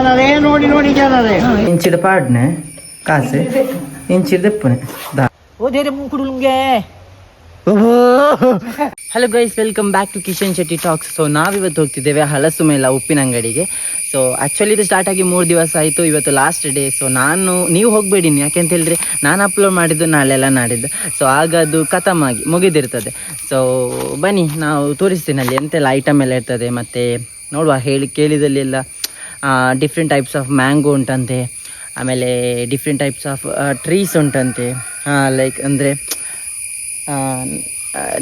ಜನರೇ ನೋಡಿ ನೋಡಿ ಜನರೇ ಇಂಚಿಡ ಪಾಡ್ನೆ ಕಾಸೆ ಇಂಚಿಡ ದೆಪ್ಪನೆ ದಾ ಓ ದೇರೆ ಮುಂಕುಡುಂಗೆ. Hello guys, welcome back to Kishan Shetty talks. So ನಾವಿವತ್ತು ಹೋಗ್ತಿದ್ದೇವೆ ಹಲಸು ಮೇಳ ಉಪ್ಪಿನ ಅಂಗಡಿಗೆ. ಸೊ ಆ್ಯಕ್ಚುಲಿ ಇದು ಸ್ಟಾರ್ಟ್ ಆಗಿ 3 ದಿವಸ ಆಯಿತು, ಇವತ್ತು ಲಾಸ್ಟ್ ಡೇ. ಸೊ ನೀವು ಹೋಗಬೇಡಿ, ಯಾಕೆಂತ ಹೇಳಿದ್ರೆ ನಾನು ಅಪ್ಲೋಡ್ ಮಾಡಿದ್ದು ನಾಳೆಲ್ಲ ನಾಡಿದ್ದು. ಸೊ ಆಗ ಅದು ಖತಮ್ ಆಗಿ ಮುಗಿದಿರ್ತದೆ. ಸೊ ಬನ್ನಿ ನಾವು ತೋರಿಸ್ತೀನಿ ಅಲ್ಲಿ ಎಂತೆಲ್ಲ ಐಟಮ್ ಎಲ್ಲ ಇರ್ತದೆ. ಮತ್ತು ನೋಡುವ, ಕೇಳಿದಲ್ಲಿ ಎಲ್ಲ ಡಿಫ್ರೆಂಟ್ ಟೈಪ್ಸ್ ಆಫ್ ಮ್ಯಾಂಗೋ ಉಂಟಂತೆ, ಆಮೇಲೆ ಡಿಫ್ರೆಂಟ್ ಟೈಪ್ಸ್ ಆಫ್ ಟ್ರೀಸ್ ಉಂಟಂತೆ. ಲೈಕ್ ಅಂದರೆ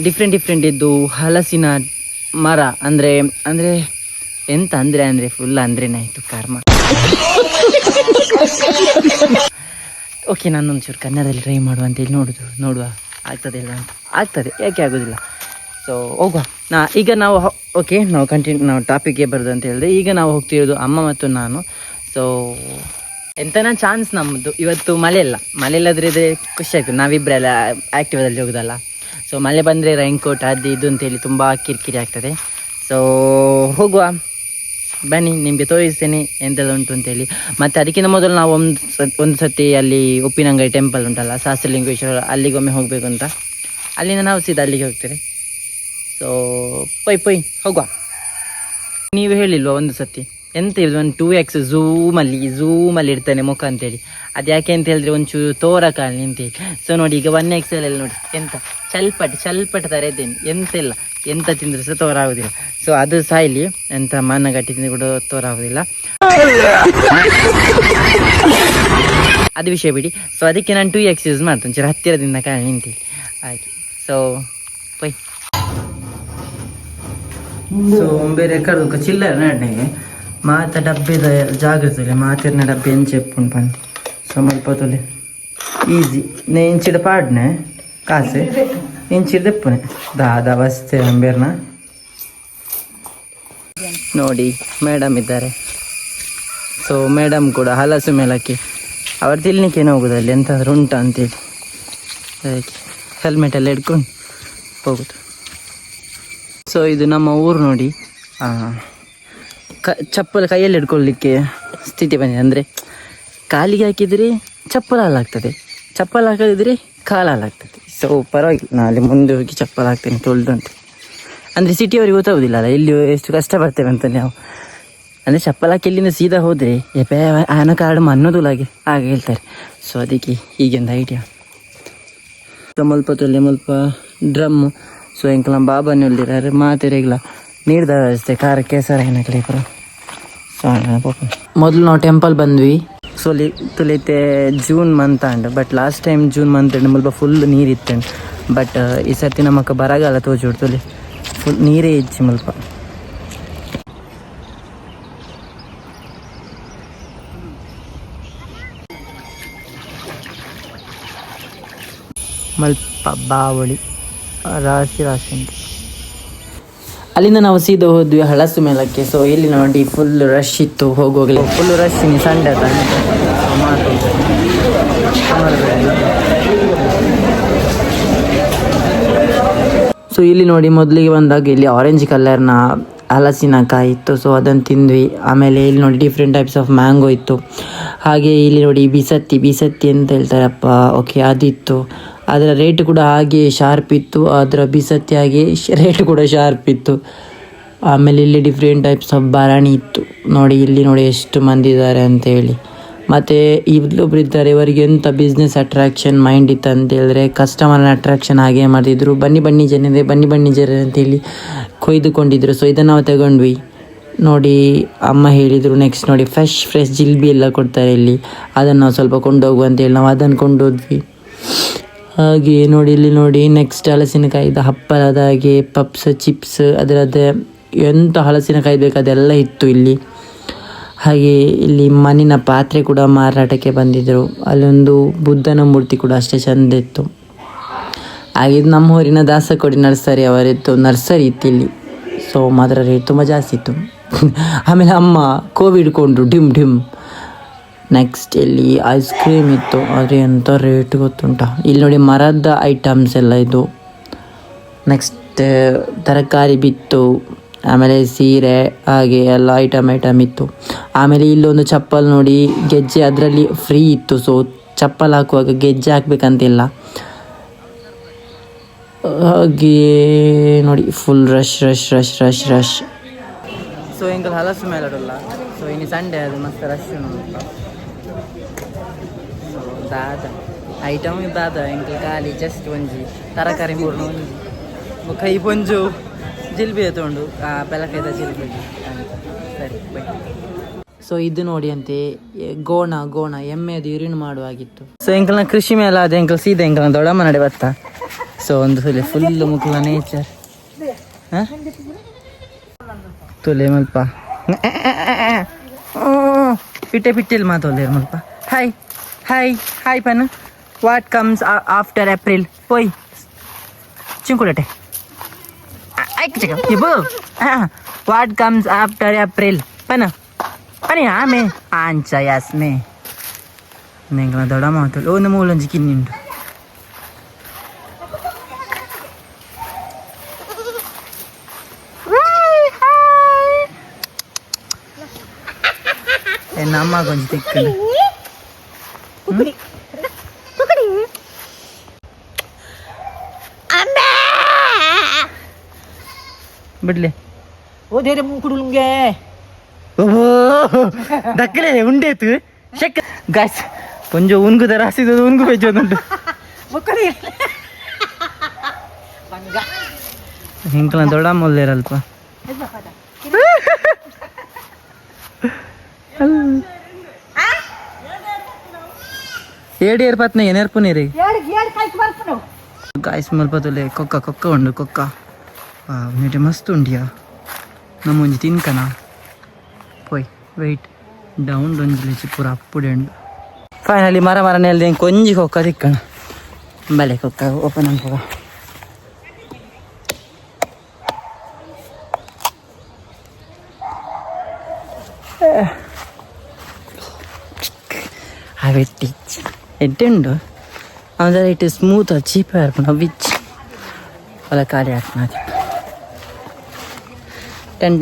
ಡಿಫ್ರೆಂಟ್ ಇದ್ದು ಹಲಸಿನ ಮರ ಅಂದರೆ ಎಂತ ಅಂದರೆ ಫುಲ್ ಅಂದ್ರೇನೆ ಆಯಿತು ಕರ್ಮ. ಓಕೆ, ನಾನೊಂಚೂರು ಕನ್ನಡದಲ್ಲಿ ಟ್ರೈ ಮಾಡುವ ಅಂತೇಳಿ ನೋಡುವ ಆಗ್ತದೆ ಇಲ್ಲ ಅಂತ. ಆಗ್ತದೆ, ಯಾಕೆ ಆಗೋದಿಲ್ಲ. ಸೊ ಹೋಗುವ. ಈಗ ನಾವು ನಾವು ಟಾಪಿಕ್ಗೆ ಬರೋದು ಅಂತ ಹೇಳಿದ್ರೆ, ಈಗ ನಾವು ಹೋಗ್ತಿರೋದು ಅಮ್ಮ ಮತ್ತು ನಾನು. ಸೊ ಎಂತನ ಚಾನ್ಸ್ ನಮ್ಮದು ಇವತ್ತು ಮಳೆ ಇಲ್ಲದ್ರೆ ಖುಷಿ ಆಯಿತು. ನಾವಿಬ್ಬರೆಲ್ಲ ಆ್ಯಕ್ಟಿವದಲ್ಲಿ ಹೋಗೋದಲ್ಲ. ಸೊ ಮಳೆ ಬಂದರೆ ರೈನ್ಕೋಟ್ ಅದು ಇದು ಅಂತೇಳಿ ತುಂಬ ಕಿರಿಕಿರಿ ಆಗ್ತದೆ. ಸೊ ಹೋಗುವ ಬನ್ನಿ, ನಿಮಗೆ ತೋರಿಸ್ತೇನೆ ಎಂಥದ್ದು ಉಂಟು ಅಂತೇಳಿ. ಮತ್ತು ಅದಕ್ಕಿಂತ ಮೊದಲು ನಾವು ಒಂದು ಸತಿ ಅಲ್ಲಿ ಉಪ್ಪಿನಂಗಡಿ ಟೆಂಪಲ್ ಉಂಟಲ್ಲ, ಸಹಸ್ರಲಿಂಗೇಶ್ವರ, ಅಲ್ಲಿಗೊಮ್ಮೆ ಹೋಗಬೇಕು ಅಂತ. ಅಲ್ಲಿಂದ ನಾವು ಸೀದಾ ಅಲ್ಲಿಗೆ ಹೋಗ್ತೇವೆ. ಸೊ ಪೊಯ್ ಹೋಗುವ. ನೀವು ಹೇಳಿಲ್ವ ಒಂದು ಸತಿ ಎಂತ ಇರೋದು, ಒಂದು 2x ಝೂಮಲ್ಲಿ ಇಡ್ತಾನೆ ಮುಖ ಅಂತೇಳಿ. ಅದು ಯಾಕೆ ಅಂತ ಹೇಳಿದ್ರೆ ಒಂಚೂರು ತೋರ ಕಾಣಲಿ ಅಂತೇಳಿ. ಸೊ ನೋಡಿ, ಈಗ 1XL ಅಲ್ಲಿ ನೋಡಿ ಎಂತ ಚಲ್ಪಟ್ ಥರ ಇದ್ದೇನೆ. ಎಂತ ತಿಂದರೂ ಸಹ ತೋರ ಆಗೋದಿಲ್ಲ. ಸೊ ಅದು ಸಾಯ್ಲಿ, ಎಂತ ಮಣ್ಣಗಟ್ಟಿ ತಿಂದು ಕೂಡ ತೋರ ಆಗೋದಿಲ್ಲ, ಅದು ವಿಷಯ ಬಿಡಿ. ಸೊ ಅದಕ್ಕೆ ನಾನು 2x ಯೂಸ್ ಮಾಡ್ತೇನೆ, ಒಂಚೂರು ಹತ್ತಿರದಿಂದ ಕಾಣಲಿ ಅಂತೇಳಿ ಹಾಗೆ. ಸೊ ಪೊಯ್. ಸೊ ಬೇರೆ ಕಡು ಚಿಲ್ಲರ್ ನಡ್ನೆಗೆ ಮಾತ ಡಬ್ಬಿದ ಜಾಗ್ರತೆ ಮಾತಿನ ಡಬ್ಬಿ ಎಂಚೆ ಎಪ್ಪುಂಡು ಪಂದು. ಸೊ ಮಲ್ಪತೊಲೆ ಈಜಿ ನೇ ಇಂಚಿಡ ಪಾಡ್ನೆ ಕಾಸೆ ಇಂಚಿಡ ದೆಪ್ಪನೆ ದಾದ ಬಸ್ತೆ ಅಂಬೇರ್ನ. ನೋಡಿ ಮೇಡಮ್ ಇದ್ದಾರೆ. ಸೊ ಮೇಡಮ್ ಕೂಡ ಹಲಸು ಮೇಳಕ್ಕೆ ಅವ್ರು ತಿನ್ಲಿಕ್ಕೇನು ಹೋಗೋದಲ್ಲಿ ಎಂತಾದ್ರೂ ಉಂಟಾ ಅಂತೇಳಿ ಹೆಲ್ಮೆಟ್ ಎಲ್ಲ ಹಿಡ್ಕೊಂಡು ಹೋಗುದು. ಸೊ ಇದು ನಮ್ಮ ಊರು ನೋಡಿ. ಚಪ್ಪಲ್ ಕೈಯಲ್ಲಿ ಹಿಡ್ಕೊಳ್ಳಿಕ್ಕೆ ಸ್ಥಿತಿ ಬಂದಿದೆ. ಅಂದರೆ ಕಾಲಿಗೆ ಹಾಕಿದರೆ ಚಪ್ಪಲ್ ಹಾಲಾಗ್ತದೆ, ಚಪ್ಪಲ್ ಹಾಕಿದ್ರೆ ಕಾಲು ಹಾಲಾಗ್ತದೆ. ಸೊ ಪರವಾಗಿಲ್ಲ, ನಾನು ಅಲ್ಲಿ ಮುಂದೆ ಹೋಗಿ ಚಪ್ಪಲ್ ಹಾಕ್ತೇನೆ ತೊಳ್ದುಂಟು. ಅಂದರೆ ಸಿಟಿಯವ್ರಿಗೆ ಗೊತ್ತಾಗೋದಿಲ್ಲ ಅಲ್ಲ ಇಲ್ಲಿ ಎಷ್ಟು ಕಷ್ಟ ಬರ್ತೇವೆ ಅಂತ. ನಾವು ಅಂದರೆ ಚಪ್ಪಲ್ ಹಾಕಿ ಇಲ್ಲಿಂದ ಸೀದಾ ಹೋದರೆ ಆನ ಕಾರ್ಡ್ ಅನ್ನೋದಿಲ್ಲ ಹಾಗೆ ಹೇಳ್ತಾರೆ. ಸೊ ಅದಕ್ಕೆ ಹೀಗೆಂದು ಐಡಿಯಾ. ಸ್ವಲ್ಪ ಡ್ರಮ್ಮು. ಸೊ ಎಂಕಲ ಬಾಬಾನೇ ಹೇಳಿದ್ದಾರೆ ಮಾತೆರೆಗ್ಲ ನೀರ್ದ ವ್ಯವಸ್ಥೆ ಕಾರ ಕೇಸರ ಏನಕ್ಕೆ ಪುರ. ಸೊ ಮೊದಲು ನಾವು ಟೆಂಪಲ್ ಬಂದ್ವಿ. ಸೊ ತುಲಿತೆ June month and but last time June month and ಮುಲ್ಪ ಫುಲ್ ನೀರಿತ್ತು. ಬಟ್ ಈ ಸರ್ತಿ ನಮ್ಮಕ್ಕ ಬರಗಾಲ ತೋಜುಡು ತುಲಿ ಫುಲ್ ನೀರೇ ಇಚ್ಚಿ ಮುಲ್ಪ. ಮಲ್ಪ ಬಾವಳಿ ರಾಶಿ ಉಂಟು. ಅಲ್ಲಿಂದ ನಾವು ಸೀದಾ ಹೋದ್ವಿ ಹಲಸು ಮೇಳಕ್ಕೆ. ಸೊ ಇಲ್ಲಿ ನೋಡಿ ಫುಲ್ ರಶ್ ಇತ್ತು, ಹೋಗುವಾಗಲೇ ಫುಲ್ ರಶ್. ಸಂಡೆ ಅದ. ಸೊ ಇಲ್ಲಿ ನೋಡಿ ಮೊದಲಿಗೆ ಬಂದಾಗ ಇಲ್ಲಿ ಆರೆಂಜ್ ಕಲರ್ನ ಹಲಸಿನಕಾಯಿ ಇತ್ತು. ಸೊ ಅದನ್ನು ತಿಂದ್ವಿ. ಆಮೇಲೆ ಇಲ್ಲಿ ನೋಡಿ ಡಿಫ್ರೆಂಟ್ ಟೈಪ್ಸ್ ಆಫ್ ಮ್ಯಾಂಗೋ ಇತ್ತು. ಹಾಗೆ ಇಲ್ಲಿ ನೋಡಿ ಬಿಸತ್ತಿ ಅಂತ ಹೇಳ್ತಾರಪ್ಪ, ಓಕೆ ಅದಿತ್ತು. ಅದರ ರೇಟ್ ಕೂಡ ಹಾಗೆ ಶಾರ್ಪ್ ಇತ್ತು, ಅದರ ಬಿಸತ್ತಿ ಹಾಗೆ ರೇಟ್ ಕೂಡ ಶಾರ್ಪ್ ಇತ್ತು. ಆಮೇಲೆ ಇಲ್ಲಿ ಡಿಫ್ರೆಂಟ್ ಟೈಪ್ಸ್ ಆಫ್ ಬಾರಾಣಿ ಇತ್ತು. ನೋಡಿ ಇಲ್ಲಿ ನೋಡಿ ಎಷ್ಟು ಮಂದಿ ಇದ್ದಾರೆ ಅಂತೇಳಿ. ಮತ್ತು ಇಲ್ಲೊಬ್ರು ಇದ್ದಾರೆ, ಇವರಿಗೆ ಎಂಥ ಬಿಸ್ನೆಸ್ ಅಟ್ರಾಕ್ಷನ್ ಮೈಂಡ್ ಇತ್ತು ಅಂತ ಹೇಳಿದ್ರೆ ಕಸ್ಟಮರ್ನ ಅಟ್ರಾಕ್ಷನ್ ಹಾಗೆ ಮಾಡ್ತಿದ್ರು. ಬನ್ನಿ ಜನರೇ ಅಂತೇಳಿ ಕೊಯ್ದುಕೊಂಡಿದ್ರು. ಸೊ ಇದನ್ನು ನಾವು ತಗೊಂಡ್ವಿ. ನೋಡಿ ಅಮ್ಮ ಹೇಳಿದರು ನೆಕ್ಸ್ಟ್ ನೋಡಿ ಫ್ರೆಶ್ ಜಿಲ್ಬಿ ಎಲ್ಲ ಕೊಡ್ತಾರೆ ಇಲ್ಲಿ, ಅದನ್ನು ನಾವು ಸ್ವಲ್ಪ ಕೊಂಡೋಗುವ ಅಂತೇಳಿ ನಾವು ಅದನ್ನು ಕೊಂಡೋದ್ವಿ. ಹಾಗೆ ನೋಡಿ ಇಲ್ಲಿ ನೋಡಿ ನೆಕ್ಸ್ಟ್ ಹಲಸಿನಕಾಯಿದ ಹಪ್ಪಳದ ಹಾಗೆ ಪಪ್ಸ್ ಚಿಪ್ಸ್ ಅದರದ್ದೇ ಎಂಥ ಹಲಸಿನಕಾಯಿ ಬೇಕು ಅದೆಲ್ಲ ಇತ್ತು ಇಲ್ಲಿ. ಹಾಗೆ ಇಲ್ಲಿ ಮಣ್ಣಿನ ಪಾತ್ರೆ ಕೂಡ ಮಾರಾಟಕ್ಕೆ ಬಂದಿದ್ದರು. ಅಲ್ಲೊಂದು ಬುದ್ಧನ ಮೂರ್ತಿ ಕೂಡ ಅಷ್ಟೇ ಚೆಂದ ಇತ್ತು. ಹಾಗೆ ಇದು ನಮ್ಮ ಊರಿನ ದಾಸಕೋಡಿ ನರ್ಸರಿ ಅವರಿತ್ತು, ನರ್ಸರಿ ಇತ್ತು ಇಲ್ಲಿ. ಸೊ ಮಾತ್ರ ರೇಟ್ ತುಂಬ ಜಾಸ್ತಿ ಇತ್ತು. ಆಮೇಲೆ ಅಮ್ಮ ಕೋವಿಡ್ ಕೊಂಡ್ರು ಡಿಮ್. ನೆಕ್ಸ್ಟ್ ಇಲ್ಲಿ ಐಸ್ ಕ್ರೀಮ್ ಇತ್ತು, ಆದರೆ ಎಂಥ ರೇಟ್ ಗೊತ್ತುಂಟ. ಇಲ್ಲಿ ನೋಡಿ ಮರದ ಐಟಮ್ಸ್ ಎಲ್ಲ ಇದು. ನೆಕ್ಸ್ಟ್ ತರಕಾರಿ ಬಿತ್ತು, ಆಮೇಲೆ ಸೀರೆ ಹಾಗೆ ಎಲ್ಲ ಐಟಮ್ ಇತ್ತು. ಆಮೇಲೆ ಇಲ್ಲೊಂದು ಚಪ್ಪಲ್ ನೋಡಿ, ಗೆಜ್ಜೆ ಅದರಲ್ಲಿ ಫ್ರೀ ಇತ್ತು. ಸೊ ಚಪ್ಪಲ್ ಹಾಕುವಾಗ ಗೆಜ್ಜೆ ಹಾಕ್ಬೇಕಂತಿಲ್ಲ. ಹಾಗೆ ನೋಡಿ full rush rush rush rush rush. So ಎಂಕಲ್ ಹಲಸು ಮೇಲಡಲ್ಲ. ಸೊ ಇನ್ನು ಸಂಡೇ ಅದು ಮಸ್ತ್ ರಶ್ ಉಂಟು. ಸೊ ದಾದ ಐಟಮ್ ದಾದ ಎಂಕಲ್ ಖಾಲಿ ಜಸ್ಟ್ ಒಂಜಿ ತರಕಾರಿ ಮೂರ್ನು ಒಂಜಿ ಕೈ ಪೊಂಜು ಜಿಲ್ಬಿ ತೊಂಡು ಬೆಲಕೈದ ಜಿಲ್ಬಿ ಸರಿ ಬೈ. ಸೊ ಇದು ನೋಡಿ ಅಂತೆ ಗೋಣ ಎಮ್ಮೆದು ಯೂರಿನ್ ಮಾಡುವಾಗಿತ್ತು. ಸೊ ಎಂಕಲ್ನ ಕೃಷಿ ಮೇಲೆ ಅದು ಎಂಕಲ್ ಸೀದಾ ಎಂಕಲ್ನ ದೊಡ್ಡಮ್ಮ ನಡೆ ಬತ್ತ. ಸೊ ಒಂದು ಸಲ ಫುಲ್ ಮುಕ್ಲ ನೇಚರ್ ತೊಲೆ ಮಲ್ಪ ಪಿಟ್ಟಿಲ್ ಮಾತೊಲ್ಲೇರು ಮಲ್ಪ. ಹಾಯ್ ಹಾಯ್ ಹಾಯ್ ಪನ್ ವಾಟ್ ಕಮ್ಸ್ ಆಫ್ಟರ್ ಏಪ್ರಿಲ್ ಪೋಯ್ ಚಿಂಕುಡಟೆ ವಾಟ್ ಕಮ್ಸ್ ಆಫ್ಟರ್ ಏಪ್ರಿಲ್ ಪನ ಪನಿ ಆಮೆ ಆಂಚ ಯಾಸ್ ಮೇ ನೆಂಕಲ ದೊಡ್ಡ ಮಾತೊಲ್ಲೆ ಒಂದು ಮೂಲೊಂಜಿ ಕಿನ್ನಿ ಉಂಟು. ನಮ್ಮ ಕೊಂಚ ತಿಕ್ಕಣ ಬಿಡ್ಲೆ ಓದೇರೆ ಕುಡುಲ್ಗೆ ದಕ್ಕಲೆ ಉಂಡೇತು ಶೆಕ್ಕ ಗಾಯ್ಸ್ ಕೊಂಚ ಉನ್ಗುದ ರಾಸಿದ ಉನ್ಗು ಬೆಚ್ಚೋದುಂಟು ಹಿಂಕಲ ದೊಡ್ಡ ಮೊಲ್ಲೇರಲ್ಪ ಏಡಿ ಏರ್ಪತ್ನ ಏನೇರ್ಪು ನೀರಿ ಗಾಯ್ಸ್ ಮಲ್ಪತುಲೆ ಕೊಕ್ಕ ಉಂಡು ಕೊಕ್ಕ ನೀಟೆ ಮಸ್ತ್ ಉಂಡಿಯಾ ನಮ್ಮೊಂಜಿ ತಿನ್ಕನ ಪೋಯ್ ವೆಯ್ಟ್ ಡೌನ್ ಒಂಜಿ ಪೂರ ಅಪ್ಪುಡೆ ಉಂಡು. ಫೈನಲಿ ಮರ ನೆಲ್ದೆ ಕೊಂಜಿ ಕೊಕ್ಕ ತಿಕ್ಕಣ ಬಲೆ ಕೊಕ್ಕ ಓಪನ್ ಅನ್ಪೋಗ. ಎಡ್ಡುಂಡು ಅಂದರೆ ಇಟ್ ಸ್ಮೂತ್ ಚೀಪ್ ಆರ್ಪಣ ವಿಚ್ ಒಲ ಖಾಲಿ ಹಾಕ್ನ ಟೆನ್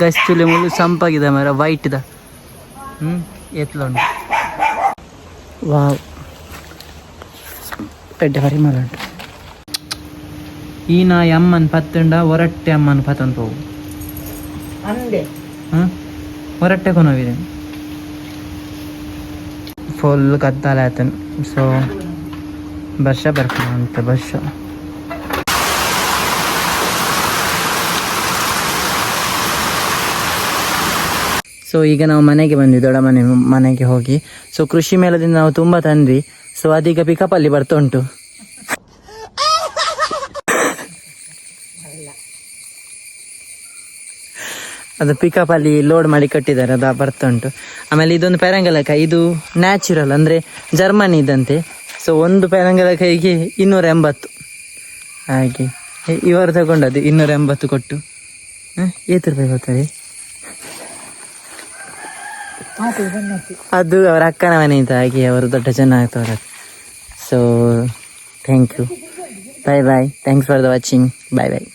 ಗಸ್ತುಲೆ ಮುಳ್ಳು ಸಂಪಾಗಿದೆ ಮರ ವೈಟ್ದ ಎತ್ಲುಂಡು ವಾವ್ ಪೆಡ್ಡ ಪರಿಮಳ ಉಂಟು. ಈನ ಅಮ್ಮನ ಪತ್ತುಂಡ ಹೊರಟ್ಟೆ ಅಮ್ಮನ ಪತ್ತೊಂದು ಹೋಗು ಅಂದೆ ಹೊರಟ್ಟೆ ಕೊನೋವಿದೆ ಫುಲ್ ಕತ್ತಾಲೆ ಆತನು. ಸೊ ವರ್ಷ ಬರ್ತಾನೆ ಅಂತ ವರ್ಷ. ಸೊ ಈಗ ನಾವು ಮನೆಗೆ ಬಂದ್ವಿ, ದೊಡ್ಡ ಮನೆಗೆ ಹೋಗಿ. ಸೊ ಕೃಷಿ ಮೇಳದಿಂದ ನಾವು ತುಂಬ ತಂದ್ವಿ. ಸೊ ಅದೀಗ ಪಿಕಪ್ಪಲ್ಲಿ ಬರ್ತಾ ಉಂಟು. ಅದು ಪಿಕಪ್ಪಲ್ಲಿ ಲೋಡ್ ಮಾಡಿ ಕಟ್ಟಿದ್ದಾರೆ, ಅದು ಬರ್ತಾ ಉಂಟು. ಆಮೇಲೆ ಇದೊಂದು ಪೆರಂಗಲ ಇದು ನ್ಯಾಚುರಲ್ ಅಂದರೆ ಜರ್ಮನಿ ಇದ್ದಂತೆ. ಸೊ ಒಂದು ಪೆರಂಗಲ ಕೈಗೆ 280 ಹಾಗೆ ಇವರು ತಗೊಂಡದ್ದು 280 ಕೊಟ್ಟು ಎಷ್ಟು ರೂಪಾಯಿ ಕೊಡ್ತಾರೆ. ಅದು ಅವರ ಅಕ್ಕನ ಮನೆ ಇದ್ದ ಹಾಗೆ ಅವರು ದೊಡ್ಡ ಜನ ಆಗ್ತವ್ರೆ. So thank you, bye bye, thanks for the watching, bye bye.